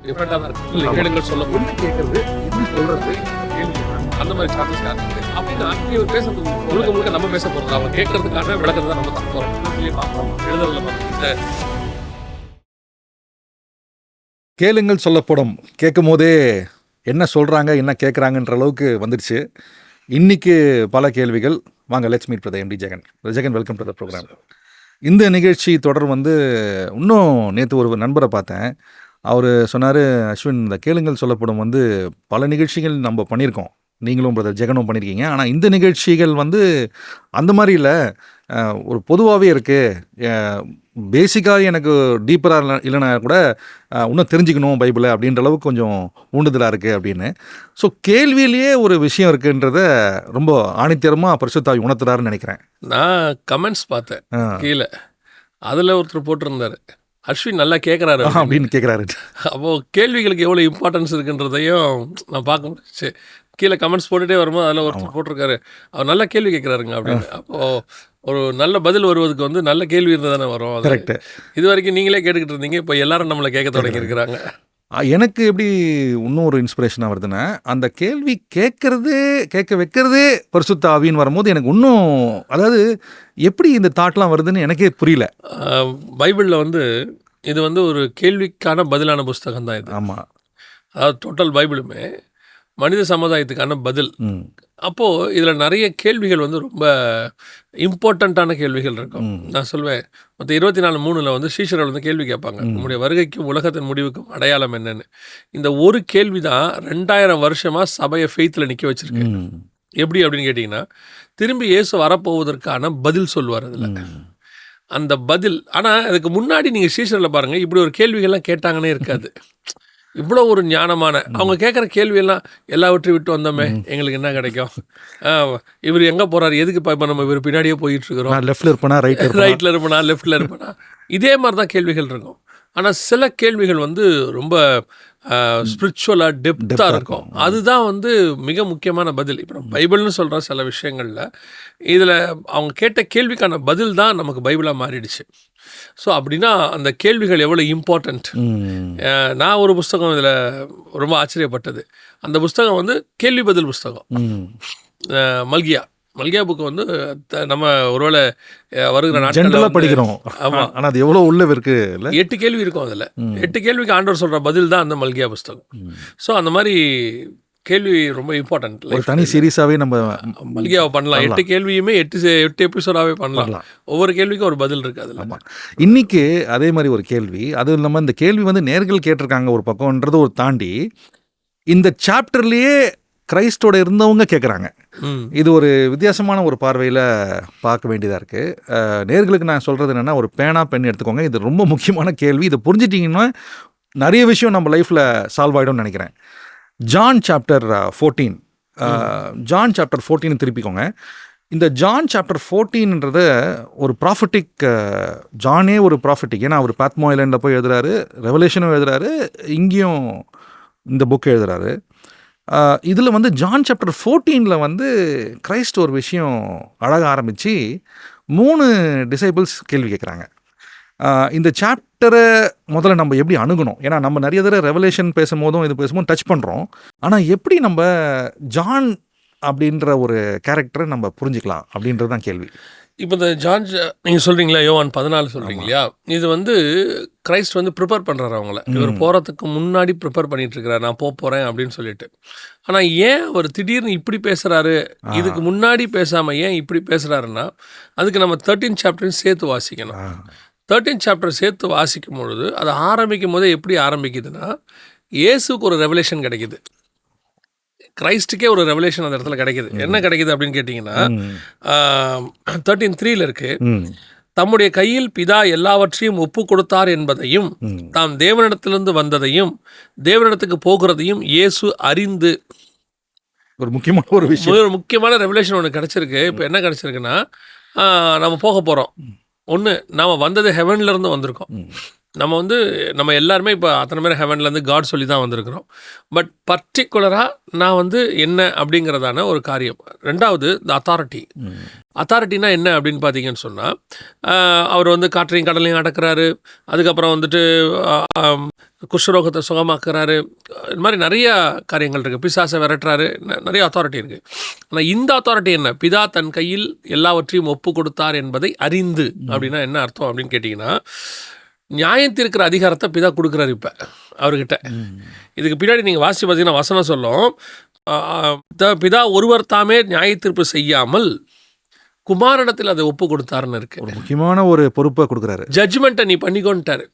டிஃப்ரெண்டாக தான் இருக்கு. இல்லை கேளுங்கள் சொல்ல ஒன்று கேட்கறது எப்படி சொல்றது கேள்வி அந்த மாதிரி சான்சஸ் இருக்கு. அப்படின்னா இவர் பேசுறது முழுக்க முழுக்க நம்ம பேச போகிறது அவங்க கேட்கறதுக்கான விளக்கத்தை தான் நம்ம தர போகிறோம். பார்க்குறோம் எழுதுறதுல பார்த்து கேளுங்கள் சொல்லப்படும் கேட்கும் போதே என்ன சொல்கிறாங்க என்ன கேட்குறாங்கன்ற அளவுக்கு வந்துடுச்சு. இன்றைக்கி பல கேள்விகள். வாங்க, let's meet brother MD Jegan. Jegan, welcome to the programme. இந்த நிகழ்ச்சி தொடர் வந்து இன்னும் நேற்று ஒரு நண்பரை பார்த்தேன். அவர் சொன்னார், அஸ்வின், இந்த கேளுங்கள் சொல்லப்படும் வந்து பல நிகழ்ச்சிகள் நம்ம பண்ணியிருக்கோம், நீங்களும் பிரதர் ஜெகனும் பண்ணியிருக்கீங்க. ஆனால் இந்த நிகழ்ச்சிகள் வந்து அந்த மாதிரி இல்லை, ஒரு பொதுவாகவே இருக்குது. பேசிக்காக எனக்கு டீப்பராக இல்லைனா கூட இன்னும் தெரிஞ்சுக்கணும் பைபிளை அப்படின்ற அளவுக்கு கொஞ்சம் ஊண்டுதலாக இருக்குது அப்படின்னு. ஸோ கேள்வியிலேயே ஒரு விஷயம் இருக்குன்றத ரொம்ப ஆணித்தரமாக பரிசுத்தாவி உணர்த்துறாருன்னு நினைக்கிறேன். நான் கமெண்ட்ஸ் பார்த்தேன் கீழே, அதில் ஒருத்தர் போட்டிருந்தார், அஸ்வின் நல்லா கேட்குறாரு அப்படின்னு கேட்குறாரு. அப்போது கேள்விகளுக்கு எவ்வளோ இம்பார்ட்டன்ஸ் இருக்குன்றதையும் நான் பார்க்க முடிச்சு. கீழே கமெண்ட்ஸ் போட்டுகிட்டே வரும்போது அதில் ஒருத்தர் போட்டிருக்காரு, அவர் நல்ல கேள்வி கேட்குறாருங்க அப்படின்னு. அப்போது ஒரு நல்ல பதில் வருவதுக்கு வந்து நல்ல கேள்வி இருந்தால் தானே வரும். கரெக்டு. இது வரைக்கும் நீங்களே கேட்டுக்கிட்டு இருந்தீங்க, இப்போ எல்லாரும் நம்மளை கேட்க தொடங்கியிருக்கிறாங்க. எனக்கு எப்படி இன்னும் ஒரு இன்ஸ்பிரேஷனாக வருதுன்னா, அந்த கேள்வி கேட்க வைக்கிறதே பரிசுத்த ஆவின்னு வரும்போது எனக்கு இன்னும், அதாவது எப்படி இந்த தாட்லாம் வருதுன்னு எனக்கே புரியல. பைபிளில் வந்து இது வந்து ஒரு கேள்விக்கான பதிலான புஸ்தகம் தான் இது. ஆமாம், அதாவது டோட்டல் பைபிளுமே மனித சமுதாயத்துக்கான பதில். அப்போது இதில் நிறைய கேள்விகள் வந்து ரொம்ப இம்பார்ட்டண்ட்டான கேள்விகள் இருக்கும். நான் சொல்வேன், மற்ற 24:3 வந்து சீஷர்கள் வந்து கேள்வி கேட்பாங்க, உங்களுடைய வருகைக்கும் உலகத்தின் முடிவுக்கும் அடையாளம் என்னன்னு. இந்த ஒரு கேள்வி தான் 2000 வருஷமாக சபையை ஃபெய்த்தில் நிற்க வச்சிருக்கு. எப்படி அப்படின்னு கேட்டிங்கன்னா, திரும்பி இயேசு வரப்போவதற்கான பதில் சொல்லுவார் அதில். அந்த பதில், ஆனால் அதுக்கு முன்னாடி நீங்கள் சீஷரில் பாருங்கள், இப்படி ஒரு கேள்விகள்லாம் கேட்டாங்கன்னே இருக்காது. இவ்வளோ ஒரு ஞானமான அவங்க கேட்குற கேள்வியெல்லாம், எல்லாவற்றையும் விட்டு வந்தோமே எங்களுக்கு என்ன கிடைக்கும், இவர் எங்கே போகிறார், எதுக்கு இப்போ நம்ம இவர் பின்னாடியே போயிட்டுருக்குறோம், லெஃப்டில் இருப்பேனா ரைட்டில் இருப்பேனா லெஃப்டில் இருப்பேனா, இதே மாதிரி தான் கேள்விகள் இருக்கும். ஆனால் சில கேள்விகள் வந்து ரொம்ப ஸ்பிரிச்சுவலாக டெப்த்தாக இருக்கும். அதுதான் வந்து மிக முக்கியமான பதில். இப்போ நம்ம பைபிள்னு சொல்கிற சில விஷயங்களில் இதில் அவங்க கேட்ட கேள்விக்கான பதில் தான் நமக்கு பைபிளாக மாறிடுச்சு. ஸோ அப்படின்னா அந்த கேள்விகள் எவ்வளோ இம்பார்ட்டண்ட். நான் ஒரு புஸ்தகம் இதில் ரொம்ப ஆச்சரியப்பட்டது. அந்த புஸ்தகம் வந்து கேள்வி பதில் புஸ்தகம். மல்கியா புக்கு வந்து நம்ம ஒருவேளை வருகிற நாட்களில் படிக்கிறோம். ஆமாம், ஆனால் அது எவ்வளோ உள்ள இருக்கு, 8 கேள்வி இருக்கும் அதில். 8 கேள்விக்கு ஆண்டவர் சொல்கிற பதில் தான் அந்த மல்கியா புஸ்தகம். ஸோ அந்த மாதிரி கேள்வி ரொம்ப இம்பார்ட்டன்ட். ஒரு தனி சீரீஸாகவே நம்ம மல்கியாவை பண்ணலாம். 8 கேள்வியுமே 8 எபிசோடாகவே பண்ணலாம். ஒவ்வொரு கேள்விக்கும் ஒரு பதில் இருக்குது அதில். ஆமாம், இன்றைக்கி அதே மாதிரி ஒரு கேள்வி. அதுவும் இல்லாமல் இந்த கேள்வி வந்து நேர்கள் கேட்டிருக்காங்க ஒரு பக்கம்ன்றது ஒரு தாண்டி, இந்த சாப்டர்லேயே கிரைஸ்டோட இருந்தவங்க கேட்குறாங்க. இது ஒரு வித்தியாசமான ஒரு பார்வையில் பார்க்க வேண்டியதாக இருக்குது. நேர்களுக்கு நான் சொல்கிறது என்னென்னா, ஒரு பேனா பென் எடுத்துக்கோங்க. இது ரொம்ப முக்கியமான கேள்வி. இதை புரிஞ்சிட்டிங்கன்னா நிறைய விஷயம் நம்ம லைஃப்பில் சால்வ் ஆகிடும்னு நினைக்கிறேன். John chapter 14, John chapter 14 திருப்பிக்கோங்க. இந்த ஜான் சாப்டர் 14ன்றத ஒரு ப்ராஃபட்டிக், ஜானே ஒரு ப்ராஃபட்டிக். ஏன்னா அவர் பாத்மோ ஐலண்டில் போய் எழுதுறாரு, ரெவலேஷனும் எழுதுறாரு, இங்கேயும் இந்த புக் எழுதுறாரு. இதில் வந்து ஜான் சாப்டர் 14ல் வந்து கிரைஸ்ட் ஒரு விஷயம் அழகாக ஆரம்பித்து 3 டிசைபிள்ஸ் கேள்வி கேட்குறாங்க. இந்த சாப்டரை முதல்ல நம்ம எப்படி அணுகணும்? ஏன்னா நம்ம நிறைய தடவை ரெவலேஷன் பேசும்போதும் இது பேசும்போது டச் பண்ணுறோம். ஆனால் எப்படி நம்ம ஜான் அப்படின்ற ஒரு கேரக்டரை நம்ம புரிஞ்சுக்கலாம் அப்படின்றது தான் கேள்வி. இப்போ இந்த ஜான் நீங்கள் சொல்கிறீங்களா, யோவான் 14 சொல்கிறீங்க இல்லையா, இது வந்து கிரைஸ்ட் வந்து ப்ரிப்பேர் பண்ணுறாரு அவங்கள. இவர் போகிறதுக்கு முன்னாடி ப்ரிப்பேர் பண்ணிகிட்ருக்கிறார், நான் போகிறேன் அப்படின்னு சொல்லிட்டு. ஆனால் ஏன் அவர் திடீர்னு இப்படி பேசுகிறாரு, இதுக்கு முன்னாடி பேசாமல் ஏன் இப்படி பேசுகிறாருன்னா, அதுக்கு நம்ம 13 சாப்டரையும் சேர்த்து வாசிக்கணும். 13 சாப்டர் சேர்த்து வாசிக்கும் பொழுது அது ஆரம்பிக்கும் போதே எப்படி ஆரம்பிக்குதுன்னா, இயேசுக்கு ஒரு ரெவலேஷன் கிடைக்குது, கிரைஸ்டுக்கே ஒரு ரெவலேஷன் அந்த இடத்துல கிடைக்குது. என்ன கிடைக்குது அப்படின்னு கேட்டிங்கன்னா, 13:3 இருக்குது, தம்முடைய கையில் பிதா எல்லாவற்றையும் ஒப்பு கொடுத்தார் என்பதையும் தாம் தேவனிடத்திலிருந்து வந்ததையும் தேவனிடத்துக்கு போகிறதையும் இயேசு அறிந்து. ஒரு முக்கியமான ஒரு விஷயம், ஒரு முக்கியமான ரெவலேஷன் ஒன்று கிடச்சிருக்கு. இப்போ என்ன கிடச்சிருக்குன்னா, நம்ம போக போகிறோம். ஒன்று, நாம் வந்தது ஹெவன்லேருந்து வந்திருக்கோம். நம்ம எல்லாருமே இப்போ அத்தனை பேர் ஹெவன்லேருந்து காட் சொல்லி தான் வந்திருக்கிறோம். பட் பர்டிகுலராக நான் வந்து என்ன அப்படிங்கிறதான ஒரு காரியம். ரெண்டாவது, இந்த அத்தாரிட்டினா என்ன அப்படின்னு பார்த்தீங்கன்னு சொன்னால், அவர் வந்து காற்றையும் கடலையும் அடக்கிறாரு. அதுக்கப்புறம் வந்துட்டு குஷ்டரோகத்தை சுகமாக்குறாரு. இது மாதிரி நிறைய காரியங்கள் இருக்குது. பிசாசை விரட்டுறாரு. நிறைய அத்தாரிட்டி இருக்குது. ஆனால் இந்த அத்தாரிட்டி என்ன? பிதா தன் கையில் எல்லாவற்றையும் ஒப்பு கொடுத்தார் என்பதை அறிந்து. அப்படின்னா என்ன அர்த்தம் அப்படின்னு கேட்டிங்கன்னா, நியாயம் தீர்க்கிற அதிகாரத்தை பிதா கொடுக்குறாரு இப்போ அவர்கிட்ட. இதுக்கு பின்னாடி நீங்கள் வாசித்து பார்த்தீங்கன்னா வசனம் சொல்லும், பிதா ஒருவர் தாமே நியாய தீர்ப்பு செய்யாமல் குமாரனத்தில் அதை ஒப்பு கொடுத்தாருன்னு இருக்கு. ஒரு முக்கியமான ஒரு பொறுப்பை கொடுக்குறாரு. ஜட்ஜ்மெண்ட்டை நீ பண்ணிக்கொண்டாரு.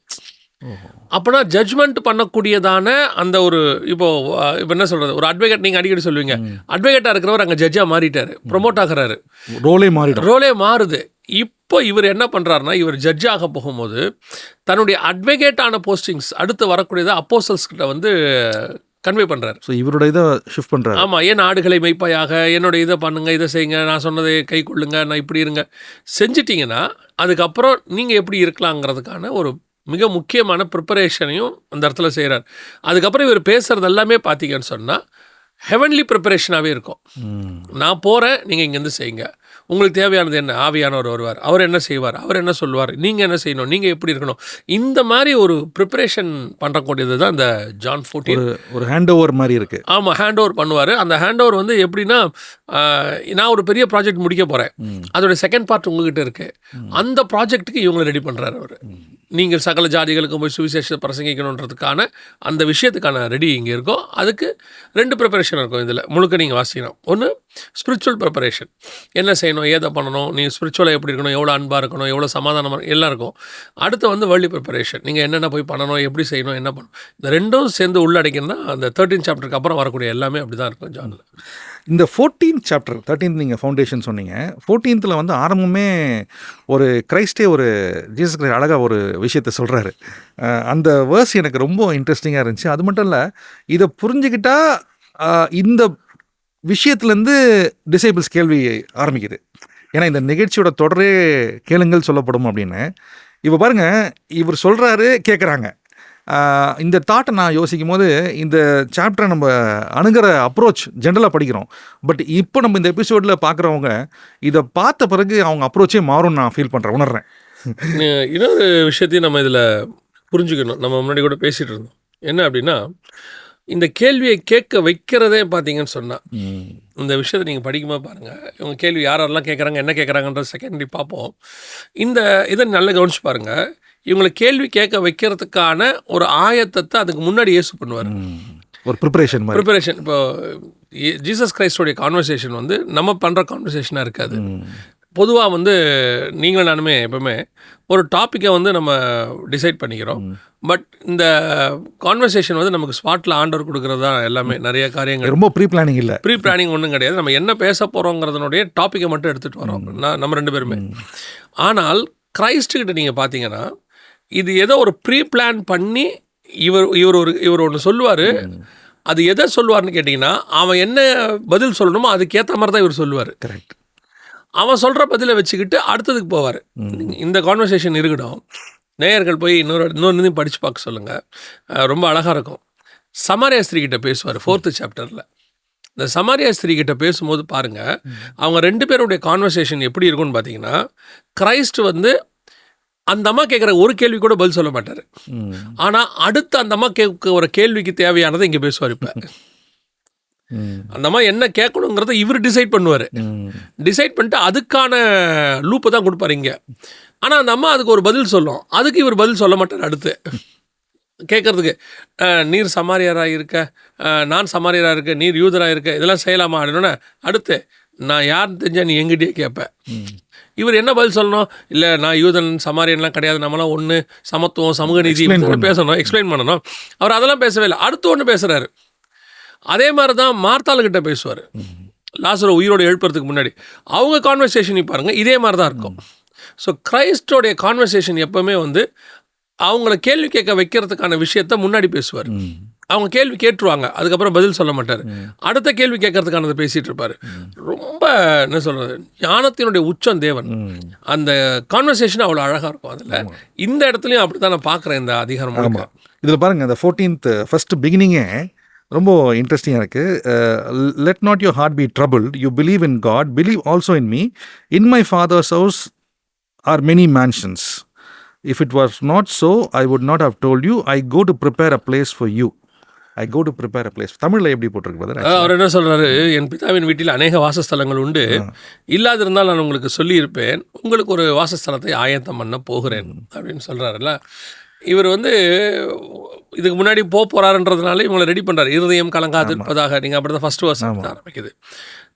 அப்போனா ஜட்ஜ்மெண்ட் பண்ணக்கூடியதான அந்த ஒரு இப்போ என்ன சொல்கிறது, ஒரு அட்வொகேட் நீங்கள் அடிக்கடி சொல்லுவீங்க, அட்வொகேட்டாக இருக்கிறவர் அங்கே ஜட்ஜாக மாறிட்டார், ப்ரொமோட் ஆகிறாரு, ரோலே மாறுது. இப்போ இவர் என்ன பண்ணுறாருனா, இவர் ஜட்ஜாக போகும்போது தன்னுடைய அட்வொகேட்டான போஸ்டிங்ஸ் அடுத்து வரக்கூடியதை அப்போஸ்தலர்ஸ் கிட்ட வந்து கன்வே பண்ணுறாரு. ஸோ இவரோட இதை ஷிஃப்ட் பண்ணுறாரு. ஆமாம், ஏன் ஆடுகளை மெய்ப்பாயாக, என்னோட இதை பண்ணுங்கள், இதை செய்யுங்க, நான் சொன்னதை கை கொள்ளுங்க, நான் இப்படி இருங்க செஞ்சிட்டிங்கன்னா அதுக்கப்புறம் நீங்கள் எப்படி இருக்கலாங்கிறதுக்கான ஒரு மிக முக்கியமான ப்ரிப்பரேஷனையும் அந்த இடத்துல செய்கிறார். அதுக்கப்புறம் இவர் பேசுகிறது எல்லாமே பார்த்தீங்கன்னு சொன்னால் ஹெவன்லி ப்ரிப்பரேஷனாகவே இருக்கும். நான் போகிறேன், நீங்கள் இங்கேருந்து செய்யுங்க, உங்களுக்கு தேவையானது என்ன, ஆவியானவர் வருவார், அவர் என்ன செய்வார், அவர் என்ன சொல்லுவார், நீங்கள் என்ன செய்யணும், நீங்கள் எப்படி இருக்கணும், இந்த மாதிரி ஒரு ப்ரிப்பரேஷன் பண்ணக்கூடியது தான் இந்த ஜான் 14. ஒரு ஹேண்ட் ஓவர் மாதிரி இருக்குது. ஆமாம், ஹேண்ட் ஓவர் பண்ணுவார். அந்த ஹேண்ட் ஓவர் வந்து எப்படின்னா, நான் ஒரு பெரிய ப்ராஜெக்ட் முடிக்க போகிறேன், அதோட செகண்ட் பார்ட் உங்ககிட்ட இருக்குது, அந்த ப்ராஜெக்ட்டுக்கு இவங்களை ரெடி பண்ணுறாரு அவர். நீங்கள் சகல ஜாதிகளுக்கும் போய் சுவிசேஷத்தை பிரசங்கிக்கணுன்றதுக்கான அந்த விஷயத்துக்கான ரெடி இங்கே இருக்கும். அதுக்கு 2 ப்ரிப்பரேஷன் இருக்கும் இதில் முழுக்க நீங்கள் வாசிக்கணும். ஒன்று ஸ்பிரிச்சுவல் ப்ரிப்பரேஷன், என்ன செய்யணும், ஏதை பண்ணணும், நீங்கள் ஸ்பிரிச்சுவலாக எப்படி இருக்கணும், எவ்வளோ அன்பாக இருக்கணும், எவ்வளோ சமாதானமாக எல்லாம் இருக்கும். அடுத்து வந்து வேர்ல்ட்லி ப்ரிப்பரேஷன், நீங்கள் என்னென்ன போய் பண்ணணும், எப்படி செய்யணும், என்ன பண்ணணும், இந்த 2ம் சேர்ந்து உள்ளடக்கினா அந்த 13 சாப்டருக்கு அப்புறம் வரக்கூடிய எல்லாமே அப்படி தான் இருக்கும் ஜானில். இந்த 14th சாப்டர், 13th நீங்கள் ஃபவுண்டேஷன் சொன்னீங்க, 14th வந்து ஆரம்பமே ஒரு கிரைஸ்டே ஒரு ஜீசஸ் கிரைஸ்ட் அழகாக ஒரு விஷயத்த சொல்கிறாரு. அந்த வேர்ஸ் எனக்கு ரொம்ப இன்ட்ரெஸ்டிங்காக இருந்துச்சு. அது மட்டும் இல்லை, இதை புரிஞ்சுக்கிட்டா இந்த விஷயத்துலேருந்து டிசைபிள்ஸ் கேள்வி ஆரம்பிக்குது. ஏன்னா இந்த நிகழ்ச்சியோட தொடரே கேளுங்கள் சொல்லப்படும் அப்படின்னு. இப்போ பாருங்கள், இவர் சொல்கிறாரு, கேட்குறாங்க. இந்த தாட்டை நான் யோசிக்கும் போது இந்த சாப்டரை நம்ம அணுகிற அப்ரோச் ஜென்ரலாக படிக்கிறோம். பட் இப்போ நம்ம இந்த எபிசோடில் பார்க்குறவங்க இதை பார்த்த பிறகு அவங்க அப்ரோச்சே மாறும்னு நான் ஃபீல் பண்ணுறேன், உணர்றேன். இன்னொரு விஷயத்தையும் நம்ம இதில் புரிஞ்சுக்கணும். நம்ம முன்னாடி கூட பேசிகிட்டு இருந்தோம். என்ன அப்படின்னா, இந்த கேள்வியை கேட்க வைக்கிறதே பார்த்தீங்கன்னு சொன்னால், இந்த விஷயத்தை நீங்கள் படிக்கும்போது பாருங்கள், இவங்க கேள்வி யாரெல்லாம் கேட்குறாங்க, என்ன கேட்குறாங்கன்ற செகண்டரி பார்ப்போம். இந்த இதை நல்லா கவனிச்சு பாருங்கள். இவங்களை கேள்வி கேட்க வைக்கிறதுக்கான ஒரு ஆயத்தத்தை அதுக்கு முன்னாடி இயேசு பண்ணுவார். ஒரு ப்ரிப்பரேஷன். இப்போ ஜீசஸ் கிரைஸ்டோடைய கான்வர்சேஷன் வந்து நம்ம பண்ணுற கான்வர்சேஷனாக இருக்காது. பொதுவாக வந்து நீங்களும் நானுமே எப்பவுமே ஒரு டாப்பிக்கை வந்து நம்ம டிசைட் பண்ணிக்கிறோம். பட் இந்த கான்வர்சேஷன் வந்து நமக்கு ஸ்பாட்டில் ஆண்டவர் கொடுக்குறது தான் எல்லாமே. நிறைய காரியங்கள் ரொம்ப ப்ரீ பிளானிங் ஒன்றும் கிடையாது. நம்ம என்ன பேச போகிறோங்கிறதுனுடைய டாப்பிக்கை மட்டும் எடுத்துகிட்டு வரோம் நம்ம 2 பேருமே. ஆனால் கிரைஸ்ட்டுக்கிட்ட நீங்கள் பார்த்தீங்கன்னா, இது ஏதோ ஒரு ப்ரீ பிளான் பண்ணி இவர் ஒன்று சொல்லுவார். அது எதை சொல்லுவார்னு கேட்டிங்கன்னா, அவன் என்ன பதில் சொல்லணுமோ அதுக்கேற்ற மாதிரி தான் இவர் சொல்லுவார். கரெக்ட். அவன் சொல்கிற பதிலை வச்சுக்கிட்டு அடுத்ததுக்கு போவார். இந்த கான்வர்சேஷன் இருக்கட்டும், நேயர்கள் போய் இன்னொரு படித்து பார்க்க சொல்லுங்கள், ரொம்ப அழகாக இருக்கும். சமாரியா ஸ்திரீகிட்ட பேசுவார் 4th சாப்டரில். இந்த சமாரியா ஸ்திரீகிட்ட பேசும்போது பாருங்கள், அவங்க 2 பேருடைய கான்வர்சேஷன் எப்படி இருக்கும்னு பார்த்தீங்கன்னா, கிரைஸ்ட் வந்து அந்த அம்மா கேட்குற ஒரு கேள்வி கூட பதில் சொல்ல மாட்டார். ஆனால் அடுத்து அந்த அம்மா கேட்க ஒரு கேள்விக்கு தேவையானதை இங்கே பேசுவார். இப்போ அந்த அம்மா என்ன கேட்கணுங்கிறத இவர் டிசைட் பண்ணுவார். டிசைட் பண்ணிட்டு அதுக்கான லூப்பை தான் கொடுப்பாரு இங்கே. ஆனால் அந்த அம்மா அதுக்கு ஒரு பதில் சொல்லும், அதுக்கு இவர் பதில் சொல்ல மாட்டார். அடுத்து கேட்குறதுக்கு, நீர் சமாரியராக இருக்க, நான் சமாரியராக இருக்க, நீர் யூதராக இருக்க, இதெல்லாம் செய்யலாமா அப்படின்னா, அடுத்து நான் யாருன்னு தெரிஞ்சால் நீ எங்கிட்டே கேட்பேன். இவர் என்ன பதில் சொல்லணும்? இல்லை, நான் யூதன் சமாரியன்லாம் கிடையாது, நம்மளாம் ஒன்று, சமத்துவம், சமூக நீதி பேசணும், எக்ஸ்பிளைன் பண்ணணும். அவர் அதெல்லாம் பேசவே இல்லை. அடுத்து ஒன்று பேசுகிறாரு. அதே மாதிரி தான் மார்த்தாளுக்கிட்ட பேசுவார், லாசரு உயிரோடு எழுப்புறதுக்கு முன்னாடி. அவங்க கான்வர்சேஷன் பாருங்கள், இதே மாதிரி தான் இருக்கும். ஸோ கிரைஸ்டோடைய கான்வர்சேஷன் எப்போவுமே வந்து அவங்கள கேள்வி கேட்க வைக்கிறதுக்கான விஷயத்த முன்னாடி பேசுவார். அவங்க கேள்வி கேட்டுருவாங்க, அதுக்கப்புறம் பதில் சொல்ல மாட்டார். அடுத்த கேள்வி கேட்கறதுக்கானதை பேசிகிட்டு இருப்பார். ரொம்ப என்ன சொல்கிறது, ஞானத்தினுடைய உச்சம் தேவன். அந்த கான்வர்சேஷன் அவ்வளோ அழகாக இருக்கும். அதில் இந்த இடத்துலையும் அப்படி தான் நான் பார்க்குறேன் இந்த அதிகாரம். ஆமாம், இதில் பாருங்கள், அந்த 14th ஃபர்ஸ்ட் பிகினிங்கே ரொம்ப இன்ட்ரெஸ்டிங்காக இருக்குது. Let not your heart be troubled, you believe in God, believe also in me, in my father's house are many mansions, if it was not so I would not have told you I go to prepare a place for you. I go to prepare a place. தமிழில் எப்படி போட்டிருக்கு brother? அவர் என்ன சொல்கிறாரு, என் பிதாவின் வீட்டில் அநேக வாசஸ்தலங்கள் உண்டு, இல்லாதிருந்தால் நான் உங்களுக்கு சொல்லியிருப்பேன், உங்களுக்கு ஒரு வாசஸ்தலத்தை ஆயத்தம் பண்ண போகிறேன் அப்படின்னு சொல்கிறாருல்ல. இவர் வந்து இதுக்கு முன்னாடி போகிறாருன்றதுனால இவங்களை ரெடி பண்ணுறாரு. இருதயம் கலங்காது இருப்பதாக, நீங்கள் அப்படி தான் ஃபஸ்ட்டு வருஷம் ஆரம்பிக்குது.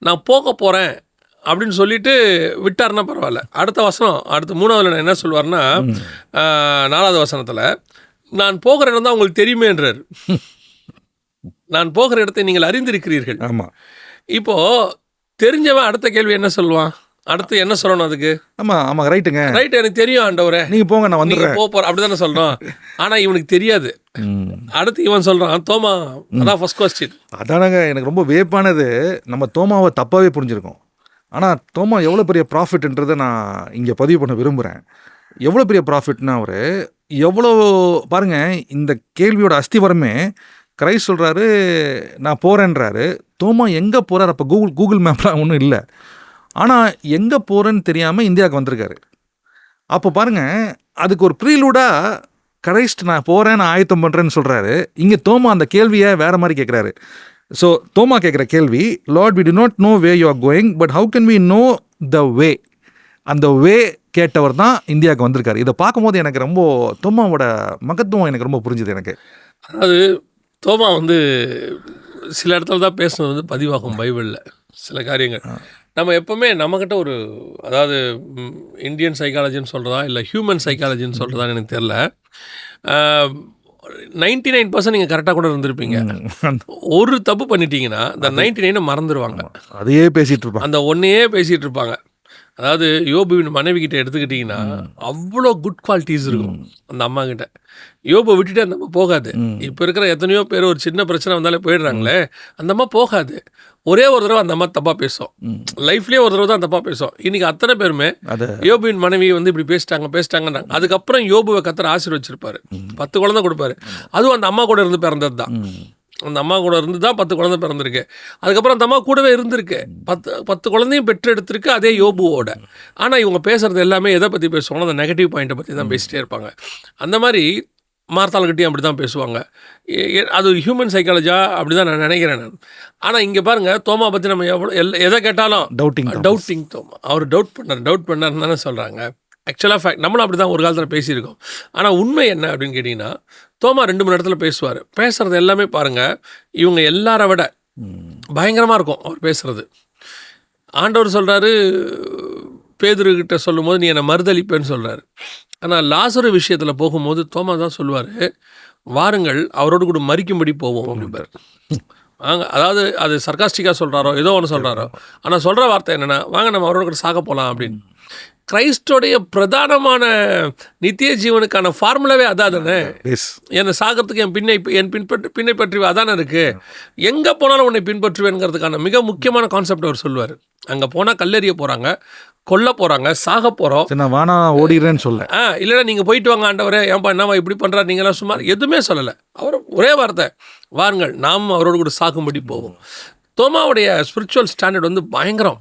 நான் போக போகிறேன் அப்படின்னு சொல்லிட்டு விட்டார்னா பரவாயில்ல. அடுத்த வசனம், அடுத்த 3வது நான் என்ன சொல்வார்னா, 4வது வசனத்தில் நான் போகிற இடம் தான் உங்களுக்கு தெரியுமேன்றார். நான் போகிற இடத்தை நீங்கள் அறிந்திருக்கிறீர்கள். ஆமாம். இப்போது தெரிஞ்சவன் அடுத்த கேள்வி என்ன சொல்லுவான், அடுத்து என்ன சொல்லணும் அதுக்கு? ஆமாம் ரைட்டுங்க, ரைட், எனக்கு தெரியும் ஆண்டவரே, நீங்கள் போங்க நான் வந்துடுறேன், போக போகிறேன் அப்படி தானே சொல்கிறோம். ஆனால் இவனுக்கு தெரியாது. அடுத்து இவன் சொல்கிறான், தோமா, அதான் ஃபர்ஸ்ட் கொஸ்டின். அதானங்க எனக்கு ரொம்ப வேப்பானது. நம்ம தோமாவை தப்பாகவே புரிஞ்சுருக்கோம். ஆனால் தோமா எவ்வளோ பெரிய ப்ராஃபிட்ன்றதை நான் இங்கே பதிவு பண்ண விரும்புகிறேன். எவ்வளோ பெரிய ப்ராஃபிட்னா அவர் எவ்வளோ பாருங்கள், இந்த கேள்வியோட அஸ்திவரமே கிரைஸ்ட் சொல்கிறாரு நான் போகிறேன்றாரு. தோமா எங்கே போகிறார்? அப்போ கூகுள் மேப்லாம் ஒன்றும் இல்லை. ஆனால் எங்கே போகிறேன்னு தெரியாமல் இந்தியாவுக்கு வந்திருக்காரு. அப்போ பாருங்கள், அதுக்கு ஒரு ப்ரீலூடாக கிரைஸ்ட் நான் போகிறேன், நான் ஆயத்தம் பண்ணுறேன்னு சொல்கிறாரு. இங்கே தோமா அந்த கேள்வியை வேறு மாதிரி கேட்குறாரு. ஸோ தோமா கேட்குற கேள்வி, Lord we do not know where you are going but how can we know the way. அந்த வே கேட்டவர் தான் இந்தியாவுக்கு வந்திருக்காரு. இதை பார்க்கும்போது எனக்கு ரொம்ப தோமாவோட மகத்துவம் எனக்கு ரொம்ப புரிஞ்சுது எனக்கு. அதாவது தோமா வந்து சில இடத்துல தான் பேசுனது வந்து பதிவாகும் பைபிளில் சில காரியங்கள். நம்ம எப்போவுமே நம்மக்கிட்ட ஒரு, அதாவது இந்தியன் சைக்காலஜின்னு சொல்கிறதா இல்லை ஹியூமன் சைக்காலஜின்னு சொல்கிறதான்னு எனக்கு தெரில. 99% நீங்கள் கரெக்டாக கூட இருந்திருப்பீங்க. ஒரு தப்பு பண்ணிட்டீங்கன்னா இந்த 99 மறந்துடுவாங்க. அதையே பேசிகிட்டு இருப்பாங்க, அந்த ஒன்றையே பேசிகிட்டு இருப்பாங்க. அதாவது யோபுவின் மனைவி கிட்ட எடுத்துக்கிட்டிங்கன்னா அவ்வளோ குட் குவாலிட்டிஸ் இருக்கும் அந்த அம்மா கிட்ட. யோபை விட்டுட்டு அந்த அம்மா போகாது. இப்போ இருக்கிற எத்தனையோ பேர் ஒரு சின்ன பிரச்சனை வந்தாலே போயிடுறாங்களே, அந்த அம்மா போகாது. ஒரே ஒரு தடவை அந்த அம்மா தப்பாக பேசும், லைஃப்லேயே ஒரு தடவை தான் தப்பாக பேசும். இன்றைக்கி அத்தனை பேருமே யோபுவின் மனைவி வந்து இப்படி பேசிட்டாங்கன்றாங்க. அதுக்கப்புறம் யோபுவை கர்த்தர் ஆசீர்வச்சிருப்பாரு, 10 குழந்தை கொடுப்பாரு. அதுவும் அந்த அம்மா கூட இருந்து பிறந்தது தான். அந்த அம்மா கூட இருந்து தான் 10 குழந்தை பிறந்திருக்கு. அதுக்கப்புறம் அந்த அம்மா கூடவே இருந்திருக்கு, 10 குழந்தையும் பெற்று எடுத்திருக்கு அதே யோபுவோட. ஆனால் இவங்க பேசுகிறது எல்லாமே எதை பற்றி பேசுவாங்க, அந்த நெகட்டிவ் பாயிண்ட்டை பற்றி தான் பேசிகிட்டே இருப்பாங்க. அந்த மாதிரி மார்த்தாள்கிட்டையும் அப்படி தான் பேசுவாங்க. அது ஒரு ஹியூமன் சைக்காலஜியாக அப்படி தான் நான் நினைக்கிறேன் நான். ஆனால் இங்கே பாருங்கள், தோமா பற்றி நம்ம எதை கேட்டாலும் டவுட்டிங் தோமா. அவர் டவுட் பண்ணார்னு தானே சொல்கிறாங்க. ஆக்சுவலாக ஃபேக்ட் நம்மளும் அப்படி தான் ஒரு காலத்தில் பேசியிருக்கோம். ஆனால் உண்மை என்ன அப்படின்னு கேட்டிங்கன்னா, தோமா 2-3 இடத்துல பேசுவார். பேசுகிறது எல்லாமே பாருங்கள், இவங்க எல்லாரை விட பயங்கரமாக இருக்கும் அவர் பேசுகிறது. ஆண்டவர் சொல்கிறாரு பேதுருக்கிட்ட சொல்லும்போது, நீ என்னை மறுதளிப்பேன்னு சொல்கிறாரு. ஆனால் லாசரு விஷயத்தில் போகும்போது தோமா தான் சொல்லுவார், வாருங்கள் அவரோடு கூட மரிக்கும்படி போவோம் அப்படிம்பார். அதாவது அது சர்காஸ்டிக்காக சொல்கிறாரோ ஏதோ ஒன்று சொல்கிறாரோ, ஆனால் சொல்கிற வார்த்தை என்னென்னா, வாங்க நம்ம அவரோட கூட சாக போகலாம் அப்படின்னு. கிரைஸ்டோடைய பிரதானமான நித்திய ஜீவனுக்கான ஃபார்முலாவே அதான் தானே. என்னை சாகிறதுக்கு என் பின்னை பற்றி அதானே இருக்குது. எங்கே போனாலும் உன்னை பின்பற்றுவேங்கிறதுக்கான மிக முக்கியமான கான்செப்ட் அவர் சொல்லுவார். அங்கே போனால் கல்லெறிய போகிறாங்க, கொல்ல போகிறாங்க, சாக போகிறோம், வானா ஓடிடுறேன்னு சொல்ல. இல்லைன்னா நீங்கள் போயிட்டு வாங்க ஆண்டவரே, ஏன்பா என்னவா இப்படி பண்ணுறாரு நீங்களாம் சுமார் எதுவுமே சொல்லலை. அவர் ஒரே வார்த்தை, வாருங்கள் நாம் அவரோடு கூட சாகும்படி போவோம். தோமாவுடைய ஸ்பிரிச்சுவல் ஸ்டாண்டர்ட் வந்து பயங்கரம்.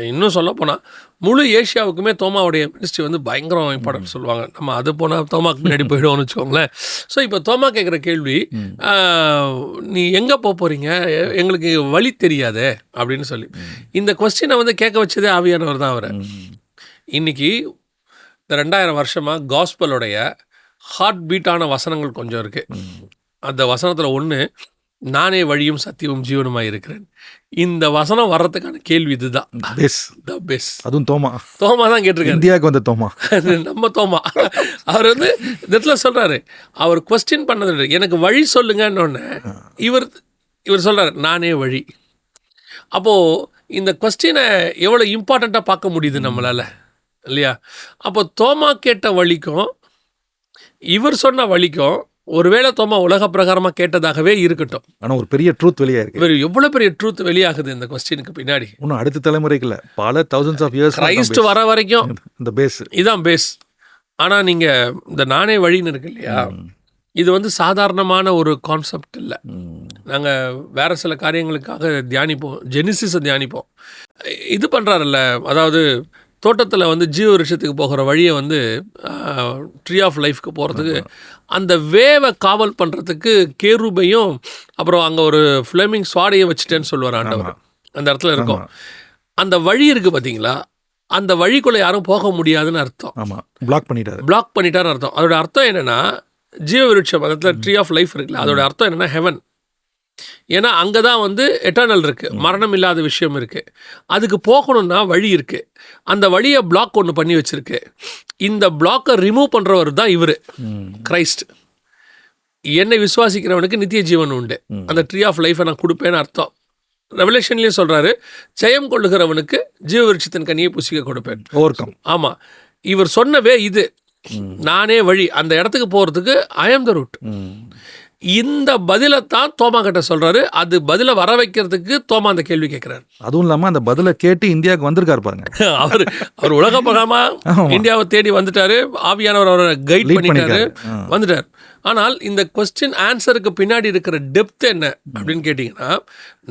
இன்னும் சொல்ல போனால் முழு ஏஷியாவுக்குமே தோமாவுடைய மினிஸ்ட்ரி வந்து பயங்கரம் இம்பார்ட்டன்ட் சொல்லுவாங்க. நம்ம அது போனால் தோமாவுக்கு முன்னாடி போயிடுவோம்னு வச்சுக்கோங்களேன். ஸோ இப்போ தோமா கேட்குற கேள்வி, நீ எங்கே போகிறீங்க, எங்களுக்கு வழி தெரியாதே அப்படின்னு சொல்லி இந்த கொஸ்டினை வந்து கேட்க வச்சதே ஆவியானவர் தான் அவரை. இன்றைக்கி இந்த 2000 வருஷமாக காஸ்பலோடைய ஹார்ட் பீட்டான வசனங்கள் கொஞ்சம் இருக்குது. அந்த வசனத்தில் ஒன்று, நானே வழியும் சத்தியமும் ஜீவனுமாய் இருக்கிறேன். இந்த வசனம் வர்றதுக்கான கேள்வி இதுதான். அதுவும் தோமா தான் கேட்டிருக்காரு. இந்தியாவுக்கு வந்த தோமா, நம்ம தோமா. அவர் வந்து இடத்துல சொல்கிறாரு, அவர் கொஸ்டின் பண்ணது எனக்கு வழி சொல்லுங்கன்னு இவர் சொல்கிறார் நானே வழி. அப்போது இந்த கொஸ்டினை எவ்வளோ இம்பார்ட்டண்ட்டாக பார்க்க முடியுது நம்மளால் இல்லையா? அப்போ தோமா கேட்ட வழிக்கும் இவர் சொன்ன வழிக்கும் ஒருவேளை தோமா உலக பிரகாரமாக கேட்டதாகவே இருக்கட்டும், ஆனால் ஒரு பெரிய ட்ரூத் வெளியாயிருக்கு. இவர் எவ்வளோ பெரிய ட்ரூத் வெளியாகுது இந்த கொஸ்டினுக்கு பின்னாடி. இன்னும் அடுத்த தலைமுறைக்குள்ள பல thousands of years கிரைஸ்ட் வர வரைக்கும் இந்த பேஸ் இதான் பேஸ். ஆனால் நீங்கள் இந்த நானே வழின்னு இருக்கு இல்லையா, இது வந்து சாதாரணமான ஒரு கான்செப்ட் இல்லை. நாங்கள் வேறு சில காரியங்களுக்காக தியானிப்போம், ஜெனிசிஸை தியானிப்போம். இது பண்ணுறாருல்ல, அதாவது தோட்டத்தில் வந்து ஜீவ விருட்சத்துக்கு போகிற வழியை வந்து ட்ரீ ஆஃப் லைஃப்க்கு போகிறதுக்கு அந்த வேவை காவல் பண்ணுறதுக்கு கேருபையும் அப்புறம் அங்கே ஒரு ஃப்ளேமிங் ஸ்வாடையும் வச்சுட்டேன்னு சொல்லுவார் ஆண்டவர். அந்த இடத்துல இருக்கும் அந்த வழி இருக்குது பார்த்தீங்களா, அந்த வழிக்குள்ளே யாரும் போக முடியாதுன்னு அர்த்தம். ஆமாம், பிளாக் பண்ணிட்டாருன்னு அர்த்தம். அதோட அர்த்தம் என்னென்னா ஜீவ விருட்சம் அதில் ட்ரீ ஆஃப் லைஃப் இருக்குல்ல, அதோட அர்த்தம் என்னென்னா ஹெவன். ஏன்னா அங்கே தான் வந்து எட்டர்னல் இருக்குது, மரணம் இல்லாத விஷயம் இருக்குது. அதுக்கு போகணுன்னா வழி இருக்குது. அந்த வழியை பிளாக் ஒன்று பண்ணி வச்சுருக்கு. இந்த பிளாக்கை ரிமூவ் பண்ணுறவர் தான் இவர் கிரைஸ்ட். என்னை விசுவாசிக்கிறவனுக்கு நித்திய ஜீவன் உண்டு, அந்த ட்ரீ ஆஃப் லைஃபை நான் கொடுப்பேன்னு அர்த்தம். ரெவலேஷன்லேயும் சொல்கிறாரு, ஜெயம் கொள்ளுகிறவனுக்கு ஜீவ விருட்சத்தின் கனியை புசிக்க கொடுப்பேன். ஆமாம், இவர் சொன்னவே இது, நானே வழி. அந்த இடத்துக்கு போகிறதுக்கு ஐ ஆம் த ரூட். இந்த பதிலை தான் தோமா கிட்ட சொல்றாரு. அது பதிலை வர வைக்கிறதுக்கு தோமா அந்த கேள்வி கேட்கிறாரு. அதுவும் இல்லாமல் அந்த பதிலை கேட்டு இந்தியாவுக்கு வந்திருக்காரு பாருங்க. அவர் உலக பகமா இந்தியாவை தேடி வந்துட்டாரு. ஆவியானவர் அவரை கைட் பண்ணிட்டாரு, வந்துட்டார். ஆனால் இந்த கொஸ்டின் ஆன்சருக்கு பின்னாடி இருக்கிற டெப்த் என்ன அப்படின்னு கேட்டிங்கன்னா,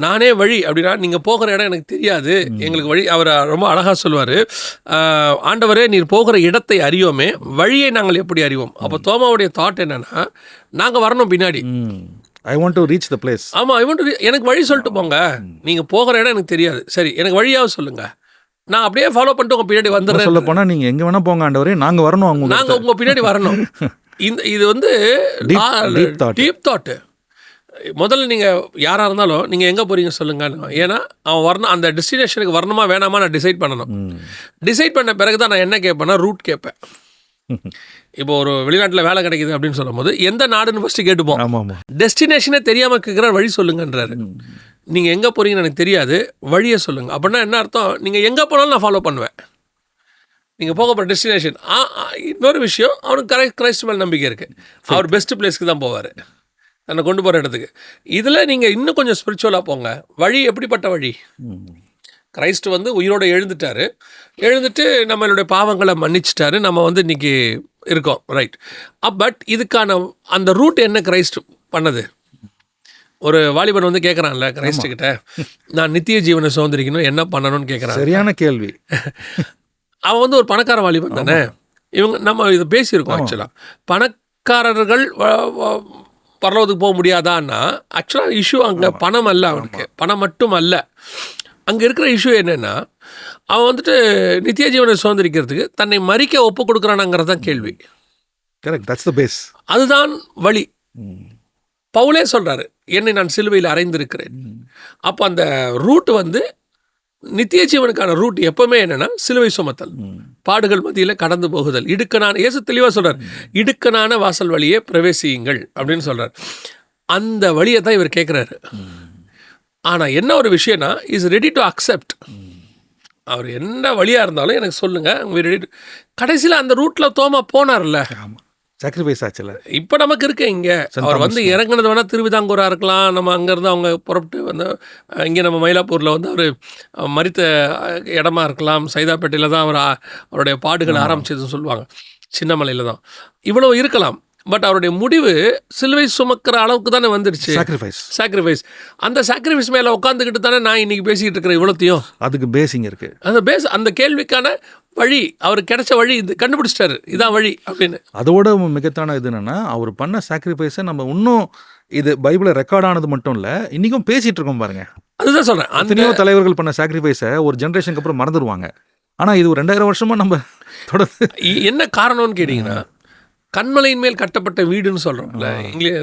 நானே வழி அப்படின்னா நீங்கள் போகிற இடம் எனக்கு தெரியாது, எங்களுக்கு வழி. அவர் ரொம்ப அழகாக சொல்லுவார், ஆண்டவரே நீர் போகிற இடத்தை அறியோமே, வழியை நாங்கள் எப்படி அறிவோம். அப்போ தோமாவுடைய தாட் என்னன்னா, நாங்கள் வரணும் பின்னாடி. I want to reach the place. ஆமாம், ஐ வாண்ட் டு, எனக்கு வழி சொல்லிட்டு போங்க. நீங்கள் போகிற இடம் எனக்கு தெரியாது, சரி எனக்கு வழியாக சொல்லுங்கள், நான் அப்படியே ஃபாலோ பண்ணிட்டு உங்கள் பின்னாடி வந்துடுறேன். சொல்ல போனால் நீங்கள் எங்கே வேணால் போங்க ஆண்டவரே, நாங்கள் வரணும், நாங்கள் உங்கள் பின்னாடி வரணும். இது வந்து டீப் தாட்டு. முதல்ல நீங்கள் யாராக இருந்தாலும் நீங்கள் எங்கே போகிறீங்க சொல்லுங்க. ஏன்னா அவன் வரணும், அந்த டெஸ்டினேஷனுக்கு வரணுமா வேணாமா நான் டிசைட் பண்ணணும். டிசைட் பண்ண பிறகு தான் நான் என்ன கேட்பேன்னா ரூட் கேட்பேன். இப்போ ஒரு வெளிநாட்டில் வேலை கிடைக்குது அப்படின்னு சொல்லும் போது எந்த நாடுன்னு ஃபஸ்ட்டு கேட்டுப்போம். டெஸ்டினேஷனே தெரியாமல் கேட்குற வழி சொல்லுங்கன்றாரு. நீங்கள் எங்கே போகிறீங்கன்னு எனக்கு தெரியாது, வழியை சொல்லுங்கள். அப்படின்னா என்ன அர்த்தம், நீங்கள் எங்கே போனாலும் நான் ஃபாலோ பண்ணுவேன், நீங்கள் போக போகிற டெஸ்டினேஷன். இன்னொரு விஷயம், அவனுக்கு கிரைஸ்ட் மேல் நம்பிக்கை இருக்குது, அவர் பெஸ்ட் பிளேஸ்க்கு தான் போவார், என்னை கொண்டு போகிற இடத்துக்கு. இதில் நீங்கள் இன்னும் கொஞ்சம் ஸ்பிரிச்சுவலாக போங்க. வழி எப்படிப்பட்ட வழி? கிரைஸ்ட் வந்து உயிரோடு எழுந்துட்டு நம்மளுடைய பாவங்களை மன்னிச்சிட்டாரு, நம்ம வந்து இன்றைக்கி இருக்கோம், ரைட். பட் இதுக்கான அந்த ரூட் என்ன கிரைஸ்ட் பண்ணது? ஒரு வாலிபன் வந்து கேட்குறான்ல கிரைஸ்ட்டுக்கிட்ட, நான் நித்திய ஜீவனை சுதந்திரிக்கணும், என்ன பண்ணணும்னு கேட்குறான். சரியான கேள்வி. அவன் வந்து ஒரு பணக்கார வாலிபன் தானே. நம்ம இதை பேசியிருக்கோம். ஆக்சுவலாக பணக்காரர்கள் பரலோகத்துக்கு போக முடியாதான்னா, ஆக்சுவலாக இஷ்யூ அங்கே பணம் அல்ல, அவனுக்கு பணம் மட்டும் அல்ல. அங்கே இருக்கிற இஷ்யூ என்னென்னா, அவன் வந்துட்டு நித்திய ஜீவனை சுதந்திரிக்கிறதுக்கு தன்னை மறிக்க ஒப்பு கொடுக்குறானாங்கிறது தான் கேள்வி. அதுதான் வழி. பவுலே சொல்கிறாரு, என்னை நான் சிலுவையில் அறைந்திருக்கிறேன். அப்போ அந்த ரூட் வந்து நித்திய ஜீவனுக்கான ரூட் எப்பவுமே என்னன்னா சிலுவை சுமத்தல், பாடுகள் மத்தியில் கடந்து போகுதல், இடுக்கனான, இயேசு தெளிவாக சொல்றார், இடுக்கனான வாசல் வழியே பிரவேசியுங்கள் அப்படின்னு சொல்றார். அந்த வழியை தான் இவர் கேட்குறாரு. ஆனால் என்ன ஒரு விஷயம்னா, இஸ் ரெடி டு அக்செப்ட். அவர் என்ன வழியாக இருந்தாலும் எனக்கு சொல்லுங்கள். கடைசியில் அந்த ரூட்டில் தோமா போனார்ல, சாக்ரிஃபைஸ் ஆச்சுல. இப்போ நமக்கு இருக்க இங்கே அவர் வந்து இறங்குனது வேணால் திருவிதாங்கூராக இருக்கலாம். நம்ம அங்கேருந்து அவங்க புறப்பட்டு வந்து இங்கே நம்ம மயிலாப்பூரில் வந்து அவர் மரித்த இடமா இருக்கலாம். சைதாப்பேட்டையில் தான் அவருடைய பாடுகள் ஆரம்பிச்சதுன்னு சொல்லுவாங்க, சின்னமலையில் தான். இவ்வளோ இருக்கலாம். பட் அவருடைய முடிவு சிலுவை சுமக்கிற அளவுக்கு தானே வந்துடுச்சு. சாக்ரிஃபைஸ். அந்த சாக்ரிஃபைஸ் மேலே உட்காந்துக்கிட்டு தானே நான் இன்னைக்கு பேசிக்கிட்டு இருக்கிறேன். இவ்வளோத்தையும் அதுக்கு பேசிங் இருக்கு. அந்த கேள்விக்கான வழி அவருக்கு கிடைச்ச வழி இது, கண்டுபிடிச்சிட்டாரு, இதான் வழி அப்படின்னு. அதோட மிகத்தான இது என்னன்னா, அவர் பண்ண சாக்ரிஃபைஸை நம்ம இன்னும் இது பைபிளில் ரெக்கார்ட் ஆனது மட்டும் இல்லை, இன்றைக்கும் பேசிகிட்டு இருக்கோம் பாருங்க. அதுதான் சொல்கிறேன், எத்தனையோ தலைவர்கள் பண்ண சாக்ரிஃபைஸை ஒரு ஜென்ரேஷனுக்கு அப்புறம் மறந்துடுவாங்க. ஆனால் இது ஒரு 2000 வருஷமாக நம்ம தொடர்ந்து. என்ன காரணம்னு கேட்டிங்கன்னா, கண்மலையின் மேல் கட்டப்பட்ட வீடுன்னு சொல்கிறோம்ல,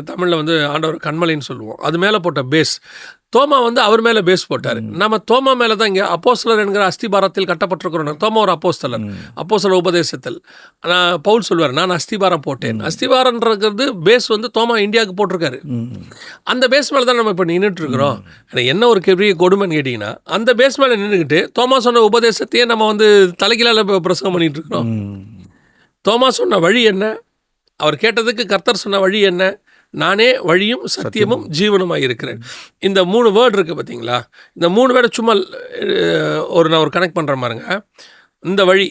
தமிழில் வந்து ஆண்டவர் கண்மலைன்னு சொல்லுவோம். அது மேலே போட்ட பேஸ். தோமா வந்து அவர் மேலே பேஸ் போட்டார். நம்ம தோமா மேலே தான் இங்கே அப்போஸ்தலர் என்கிற அஸ்திபாரத்தில் கட்டப்பட்டிருக்கிறோம். தோமா ஒரு அப்போஸ்தலர் உபதேசத்தில். நான் பவுல் சொல்வார், நான் அஸ்திபாரம் போட்டேன். அஸ்திபாரன்றது பேஸ் வந்து தோமா இந்தியாவுக்கு போட்டிருக்காரு. அந்த பேஸ் மேலே தான் நம்ம இப்போ நின்றுட்டு இருக்கிறோம். என்ன ஒரு பெரிய கொடுமைன்னு கேட்டிங்கன்னா, அந்த பேஸ் மேலே நின்றுக்கிட்டு தோமா சொன்ன உபதேசத்தையே நம்ம வந்து தலைகீழால பிரசங்கம் பண்ணிட்டு இருக்கிறோம். தோமா சொன்ன வழி என்ன? அவர் கேட்டதுக்கு கர்த்தர் சொன்ன வழி என்ன? நானே வழியும் சத்தியமும் ஜீவனுமாய் இருக்கிறேன். இந்த 3 வேர்டு இருக்குது பார்த்தீங்களா? இந்த 3 வேர்டை சும்மா நான் ஒரு கனெக்ட் பண்ணுற பாருங்க. இந்த வழி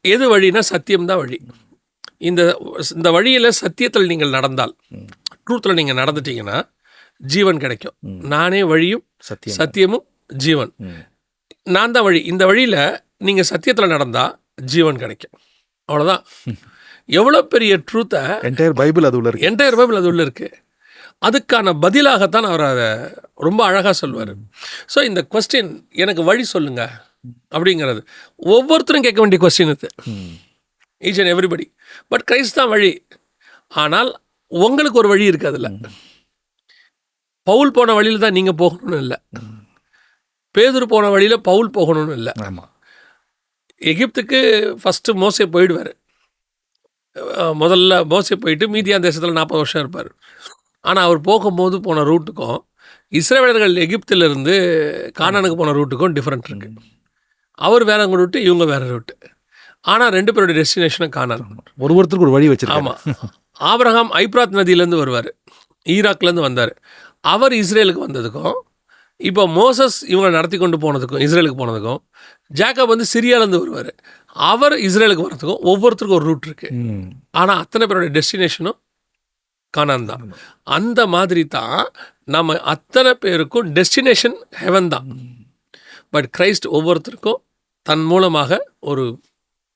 எது வழினா சத்தியம்தான் வழி. இந்த வழியில் சத்தியத்தில் நீங்கள் நடந்தால், ட்ரூத்தில் நீங்கள் நடந்துட்டீங்கன்னா ஜீவன் கிடைக்கும். நானே வழியும் சத்தியமும் ஜீவன், நான் தான் வழி. இந்த வழியில் நீங்கள் சத்தியத்தில் நடந்தால் ஜீவன் கிடைக்கும். அவ்வளோதான். எவ்வளோ பெரிய ட்ரூத்தை என்டையர் பைபிள் அது உள்ள இருக்கு. என்டையர் பைபிள் அது உள்ள இருக்குது. அதுக்கான பதிலாகத்தான் அவர் அதை ரொம்ப அழகாக சொல்வார். ஸோ இந்த கொஸ்டின் எனக்கு வழி சொல்லுங்க அப்படிங்கிறது ஒவ்வொருத்தரும் கேட்க வேண்டிய கொஸ்டின் இது, each and everybody. But Christ தான் வழி. ஆனால் உங்களுக்கு ஒரு வழி இருக்குது. அதில் பவுல் போன வழியில் தான் நீங்கள் போகணும்னு இல்லை, பேதுரு போன வழியில் பவுல் போகணும்னு இல்லை. ஆமாம். எகிப்துக்கு ஃபஸ்ட்டு மோசே போயிடுவார். முதல்ல மோசே போயிட்டு மீதியான் தேசத்தில் 40 வருஷம் இருப்பார். ஆனால் அவர் போகும்போது போன ரூட்டுக்கும் இஸ்ரவேலர்கள் எகிப்திலிருந்து கானானுக்கு போன ரூட்டுக்கும் டிஃப்ரெண்ட் இருக்குது. அவர் வேற ரூட்டு, இவங்க வேற ரூட்டு. ஆனால் 2 பேருடைய டெஸ்டினேஷனும் கானான். ஒருத்தருக்கு ஒரு வழி வச்சிருக்காங்க. ஆமாம். ஆபிரகாம் ஐப்ராத் நதியிலேருந்து வருவார், ஈராக்லேருந்து வந்தார். அவர் இஸ்ரேலுக்கு வந்ததுக்கும் இப்போ மோசஸ் இவங்க நடத்தி கொண்டு போனதுக்கும் இஸ்ரேலுக்கு போனதுக்கும், ஜாக்கப் வந்து சிரியாலேருந்து வருவார், அவர் இஸ்ரேலுக்கு வர்றதுக்கும் ஒவ்வொருத்தருக்கும் ஒரு ரூட் இருக்குது. ஆனால் அத்தனை பேருடைய டெஸ்டினேஷனும் கானான் தான். அந்த மாதிரி தான் நம்ம அத்தனை பேருக்கும் டெஸ்டினேஷன் ஹெவன் தான். பட் கிரைஸ்ட் ஒவ்வொருத்தருக்கும் தன் மூலமாக ஒரு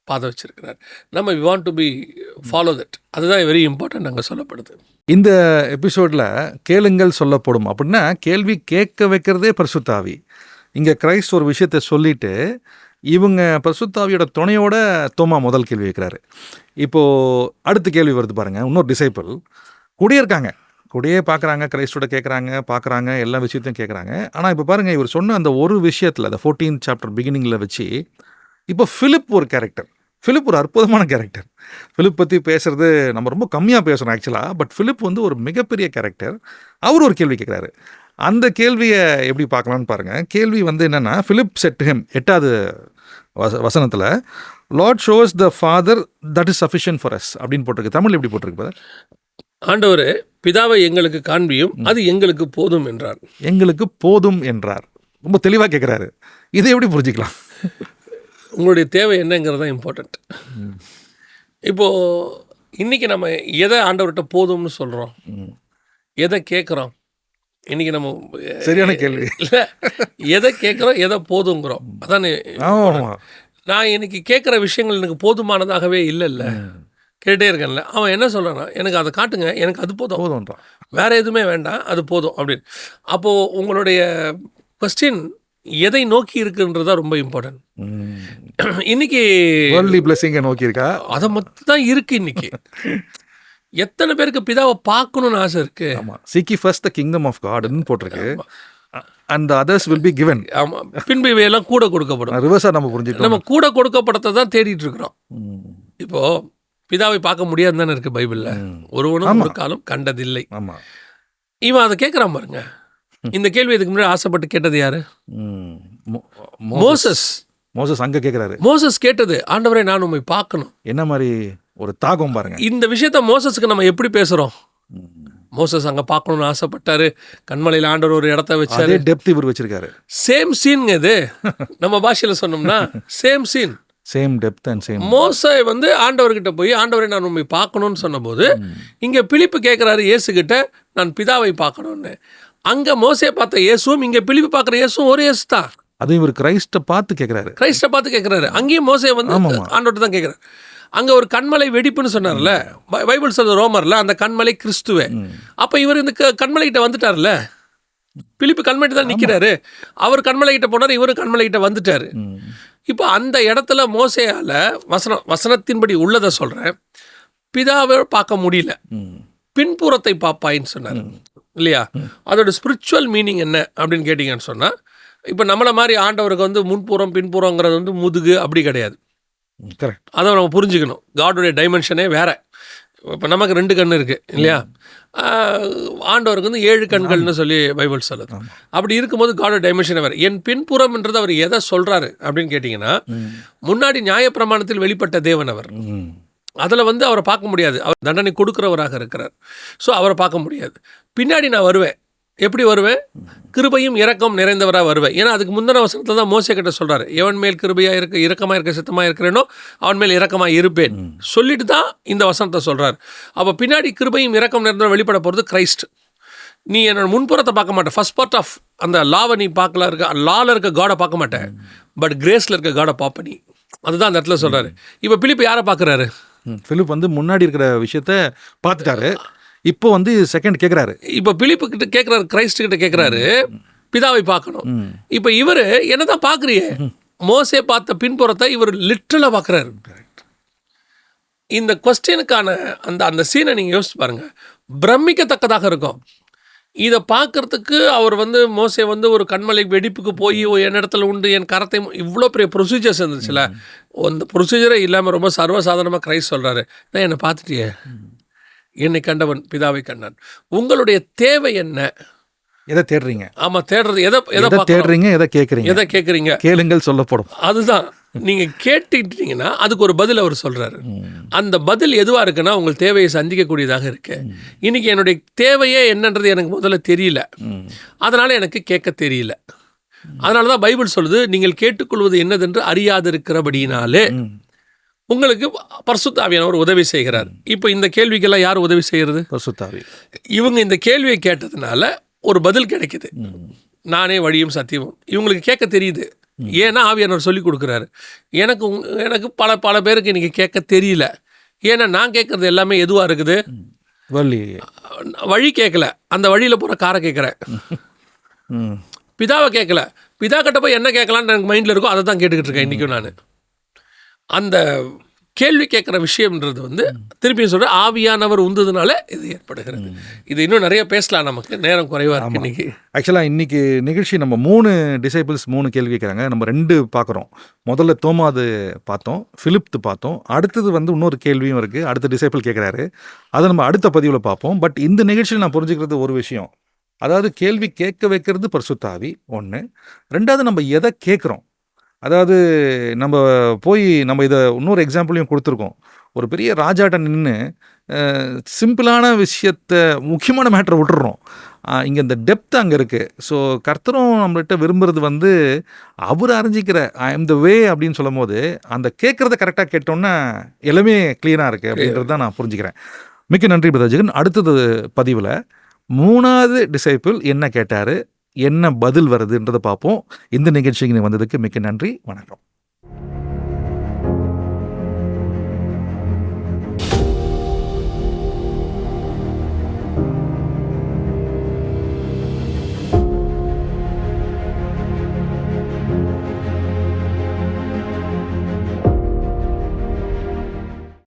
பாதை வச்சிருக்கிறார். நம்ம we want to be follow that. அதுதான் வெரி இம்பார்ட்டன்ட் அங்கே சொல்லப்படுது. இந்த எபிசோடில் கேளுங்கள் சொல்லப்படும் அப்படின்னா கேள்வி கேட்க வைக்கிறதே பரிசுத்த ஆவி. இங்கே கிரைஸ்ட் ஒரு விஷயத்தை சொல்லிட்டு இவங்க பரிசுத்த ஆவியோட துணையோட தோமா முதல் கேள்வி வைக்கிறாரு. இப்போது அடுத்த கேள்வி வருது பாருங்கள். இன்னொரு டிசைபிள் கூடயே இருக்காங்க, கூடயே பார்க்குறாங்க, கிரைஸ்டோட பார்க்குறாங்க, எல்லா விஷயத்தையும் கேட்குறாங்க. ஆனால் இப்போ பாருங்கள், இவர் சொன்ன அந்த ஒரு விஷயத்தில் அந்த 14th சாப்டர் பிகினிங்கில் வச்சு இப்போ ஃபிலிப் ஒரு கேரக்டர். ஃபிலிப் ஒரு அற்புதமான கேரக்டர். ஃபிலிப் பற்றி பேசுகிறது நம்ம ரொம்ப கம்மியாக பேசுகிறோம் ஆக்சுவலாக. பட் ஃபிலிப் வந்து ஒரு மிகப்பெரிய கேரக்டர். அவர் ஒரு கேள்வி கேட்குறாரு. அந்த கேள்வியை எப்படி பார்க்கலான்னு பாருங்கள். கேள்வி வந்து என்னென்னா, ஃபிலிப் செட் ஹிம் 8வது வசனத்தில் Lord shows the father that is sufficient for us அப்படின்னு போட்டிருக்கு. தமிழ் எப்படி போட்டிருக்கு பாரு? ஆண்டவரே, பிதாவை எங்களுக்கு காண்பியும், அது எங்களுக்கு போதும் என்றார். எங்களுக்கு போதும் என்றார். ரொம்ப தெளிவாக கேட்குறாரு. இதை எப்படி புரிஞ்சிக்கலாம்? உங்களுடைய தேவை என்னங்கிறது தான் இம்பார்ட்டண்ட். இப்போது இன்றைக்கி நம்ம எதை ஆண்டவர்கிட்ட போதும்னு சொல்கிறோம், எதை கேட்குறோம்? இன்றைக்கி நம்ம சரியான கேள்வி இல்லை, எதை கேட்குறோம், எதை போதுங்கிறோம். அதானே நான் இன்னைக்கு கேட்குற விஷயங்கள் எனக்கு போதுமானதாகவே இல்லைல்ல, கேட்டே இருக்கேன்ல. அவன் என்ன சொல்கிறான்னா, எனக்கு அதை காட்டுங்க, எனக்கு அது போதும்ன்றான், வேறு எதுவுமே வேண்டாம், அது போதும் அப்படின்னு. அப்போது உங்களுடைய கொஸ்டின் எதை நோக்கி இருக்குன்றது தான் ரொம்ப இம்பார்ட்டன்ட். இன்னைக்கு நோக்கி இருக்கா? அதை மட்டும் தான் இருக்கு. இன்னைக்கு எத்தனை பேருக்கு பிதாவை பார்க்கணும்னு ஆசை இருக்கு? Seek ye first the kingdom of God ன்னு போட்டிருக்கு. And the others will be given. ஆமா, பின்பு இவையெல்லாம் கூட கொடுக்கப்படும். ரிவர்ஸா நம்ம புரிஞ்சுக்கலாம். நம்ம கூட கொடுக்கப்படத்தை தான் தேடிட்டு இருக்கிறோம். இப்போ பிதாவை பார்க்க முடியாது தானே இருக்கு பைபிள்ல. ஒருவனும் ஒரு காலம் கண்டதில்லை. இவன் அதை கேட்குறான் பாருங்க. இந்த கேள்வி இதுக்கு முன்னாடி ஆசைப்பட்டு கேட்டது யாரு? மோசஸ் அங்க கேட்கிறாரு. மோசஸ் கேட்டது, ஆண்டவரே நான் உம்மை பார்க்கணும். என்ன மாதிரி ஒரு தாகம் பாருங்க. இந்த விஷயத்த மோசஸ்க்கு நம்ம எப்படி பேசுறோம்? மோசஸ் அங்க பார்க்கணும்னு ஆசைப்பட்டாரு. கண்மலையில் ஆண்டவர் ஒரு இடத்த வச்சாரு. டெப்த் இவர் வச்சிருக்காரு. சேம் சீன் இது. நம்ம பாஷையில சொன்னோம்னா same scene, same depth and same. மோசே வந்து ஆண்டவர்கிட்ட போய் ஆண்டவரை நான் உண்மை பார்க்கணும்னு சொன்னபோது இங்கே பிலிப்பு கேட்குறாரு இயேசுகிட்ட, நான் பிதாவை பார்க்கணும்னு. அங்கே மோசே பார்த்த இயேசுவும் இங்கே பிலிப்பு பார்க்குற இயேசுவும் ஒரு இயேசு தான். அது இவர் கிரைஸ்ட்டை பார்த்து கேட்குறாரு. கிரைஸ்ட்டை பார்த்து கேட்குறாரு. அங்கேயும் மோசே வந்து ஆண்டவர்கிட்ட தான் கேட்குறாரு. அங்கே ஒரு கண்மலை வெடிப்புன்னு சொன்னார்ல பைபிள் சொல்ற ரோமர்ல, அந்த கண்மலை கிறிஸ்துவே. அப்போ இவர் இந்த கண்மலைகிட்ட வந்துட்டார்ல. பிலிப்பு கண்மலை தான் நிற்கிறாரு. அவர் கண்மலைகிட்ட போனார், இவரு கண்மலைகிட்ட வந்துட்டாரு. இப்போ அந்த இடத்துல மோசேயால் வசனத்தின்படி உள்ளதை சொல்கிறேன், பிதாவை பார்க்க முடியல, பின்புறத்தை பார்ப்பாயின்னு சொன்னார் இல்லையா? அதோட ஸ்பிரிச்சுவல் மீனிங் என்ன அப்படின்னு கேட்டிங்கன்னு சொன்னால், இப்போ நம்மளை மாதிரி ஆண்டவருக்கு வந்து முன்புறம் பின்புறங்கிறது வந்து முதுகு அப்படி கிடையாது. கரெக்ட். அதை நம்ம புரிஞ்சுக்கணும். காடோடைய டைமென்ஷனே வேறு. இப்போ நமக்கு 2 கண் இருக்குது இல்லையா? ஆண்டவருக்கு வந்து 7 கண்கள்னு சொல்லி பைபிள் சொல்லுது. அப்படி இருக்கும்போது காடோட டைமென்ஷனே வேறு. என் பின்புறம்ன்றது அவர் எதை சொல்கிறாரு அப்படின்னு கேட்டிங்கன்னா, முன்னாடி நியாயப்பிரமாணத்தில் வெளிப்பட்ட தேவன் அவர். அதில் வந்து அவரை பார்க்க முடியாது. அவர் தண்டனை கொடுக்குறவராக இருக்கிறார். ஸோ அவரை பார்க்க முடியாது. பின்னாடி நான் வருவேன். எப்படி வருவேன்? கிருபையும் இரக்கம் நிறைந்தவராக வருவேன். ஏன்னா அதுக்கு முந்தின வசனத்தில் தான் மோசே கிட்ட சொல்கிறாரு, எவன் மேல் கிருபையாக இருக்க இரக்கமாக இருக்க சித்தமாக இருக்கிறேனோ அவன் மேல் இரக்கமாக இருப்பேன் சொல்லிட்டு தான் இந்த வசனத்தை சொல்கிறார். அப்போ பின்னாடி கிருபையும் இரக்கம் நிறைந்தவர் வெளிப்பட போகிறது கிரைஸ்ட். நீ என்னோட முன்புறத்தை பார்க்க மாட்டேன், ஃபர்ஸ்ட் பார்ட் ஆஃப் அந்த லாவை நீ பார்க்கல இருக்க, லாவில் இருக்க காடை பார்க்க மாட்டேன், பட் கிரேஸில் இருக்க காடை பார்ப்ப நீ. அதுதான் அந்த இடத்துல சொல்கிறாரு. இப்போ பிலிப்பு யாரை பார்க்குறாரு? பிலிப் வந்து முன்னாடி இருக்கிற விஷயத்த பார்த்துட்டாரு, இப்போ வந்து செகண்ட் கேட்குறாரு. இப்போ பிலிப்பு கிட்ட கேட்குறாரு, கிரைஸ்ட் கிட்ட கேட்குறாரு, பிதாவை பார்க்கணும். இப்போ இவர் என்னதான் பார்க்குறியே, மோசே பார்த்த பின்புறத்தை இவர் லிட்ரலாக பார்க்குறாரு. இந்த கொஸ்டினுக்கான அந்த சீனை நீங்கள் யோசிச்சு பாருங்கள், பிரமிக்கத்தக்கதாக இருக்கும். இதை பார்க்குறதுக்கு அவர் வந்து மோசே வந்து ஒரு கண்மலை வெடிப்புக்கு போய் என் இடத்துல உண்டு என் கரத்தை, இவ்வளோ பெரிய ப்ரொசீஜர்ஸ் இருந்துச்சுல, அந்த ப்ரொசீஜரே இல்லாமல் ரொம்ப சர்வசாதாரணமாக கிரைஸ்ட் சொல்கிறாரு, நான் என்னை பார்த்துட்டியே, என்னை கண்டவன் பிதாவை கண்டான். உங்களுடைய தேவை என்ன? எதை தேடுறீங்க? ஆமாம், தேடுறது எதை தேடுறீங்க, எதை கேட்குறீங்க, எதை கேட்குறீங்க, கேளுங்கள் சொல்லப்படும். அதுதான் நீங்கள் கேட்டுக்கிட்டீங்கன்னா அதுக்கு ஒரு பதில் அவர் சொல்கிறாரு. அந்த பதில் எதுவாக இருக்குன்னா உங்கள் தேவையை சந்திக்கக்கூடியதாக இருக்கு. இன்னைக்கு என்னுடைய தேவையே என்னன்றது எனக்கு முதல்ல தெரியல, அதனால் எனக்கு கேட்க தெரியல. அதனால தான் பைபிள் சொல்லுது, நீங்கள் கேட்டுக்கொள்வது என்னதென்று அறியாதிருக்கிறபடினாலே உங்களுக்கு பரிசுத்த ஆவியானவர் உதவி செய்கிறார். இப்போ இந்த கேள்விக்கெல்லாம் யார் உதவி செய்கிறது? பரிசுத்த ஆவி. இவங்க இந்த கேள்வியை கேட்டதுனால ஒரு பதில் கிடைக்குது, நானே வழியும் சத்தியமும். இவங்களுக்கு கேட்க தெரியுது, ஏன்னா ஆவியானவர் சொல்லி கொடுக்குறாரு. எனக்கு பல பேருக்கு இன்றைக்கி கேட்க தெரியல, ஏன்னா நான் கேட்குறது எல்லாமே எதுவாக இருக்குது? வழி கேட்கல, அந்த வழியில் போகிற காரை கேட்குறேன். பிதாவை கேட்கல, பிதா கிட்ட போய் என்ன கேட்கலான்னு எனக்கு மைண்டில் இருக்கோ அதை தான் கேட்டுக்கிட்டு இருக்கேன் இன்றைக்கும் நான். அந்த கேள்வி கேட்குற விஷயம்ன்றது வந்து திருப்பியும் சொல்கிறேன், ஆவியானவர் உந்ததுனால இது ஏற்படுகிறது. இது இன்னும் நிறைய பேசலாம், நமக்கு நேரம் குறைவாக இருக்குது இன்றைக்கி. ஆக்சுவலாக இன்றைக்கி நிகழ்ச்சி நம்ம 3 டிசைபிள்ஸ் 3 கேள்வி கேட்குறாங்க. நம்ம 2 பார்க்குறோம். முதல்ல தோமாது பார்த்தோம், பிலிப்து பார்த்தோம். அடுத்தது வந்து இன்னொரு கேள்வியும் இருக்குது, அடுத்த டிசைபிள் கேட்குறாரு. அதை நம்ம அடுத்த பதிவில் பார்ப்போம். பட் இந்த நிகழ்ச்சியில் நான் புரிஞ்சுக்கிறது ஒரு விஷயம், அதாவது கேள்வி கேட்க வைக்கிறது பரிசுத்த ஆவி ஒன்று. 2வது நம்ம எதை கேட்குறோம். அதாவது நம்ம இதை இன்னொரு எக்ஸாம்பிளையும் கொடுத்துருக்கோம். ஒரு பெரிய ராஜாட்ட நின்று சிம்பிளான விஷயத்தை, முக்கியமான மேட்டரை விட்டுறோம். இங்கே இந்த டெப்த் அங்கே இருக்குது. ஸோ கர்த்தரும் நம்மள்கிட்ட விரும்புகிறது வந்து அவர் அறிஞ்சிக்கிற ஐ எம் த வே அப்படின்னு சொல்லும் போது அந்த கேட்குறத கரெக்டாக கேட்டோன்னா எல்லாமே கிளியராக இருக்குது அப்படின்றது தான் நான் புரிஞ்சுக்கிறேன். மிக்க நன்றி பிரதர் ஜெகன். அடுத்தது பதிவில் 3வது டிசைபிள் என்ன கேட்டார், என்ன பதில் வருதுன்றதை பார்ப்போம். இந்த நிகழ்ச்சிக்கு வந்ததுக்கு மிக்க நன்றி. வணக்கம்.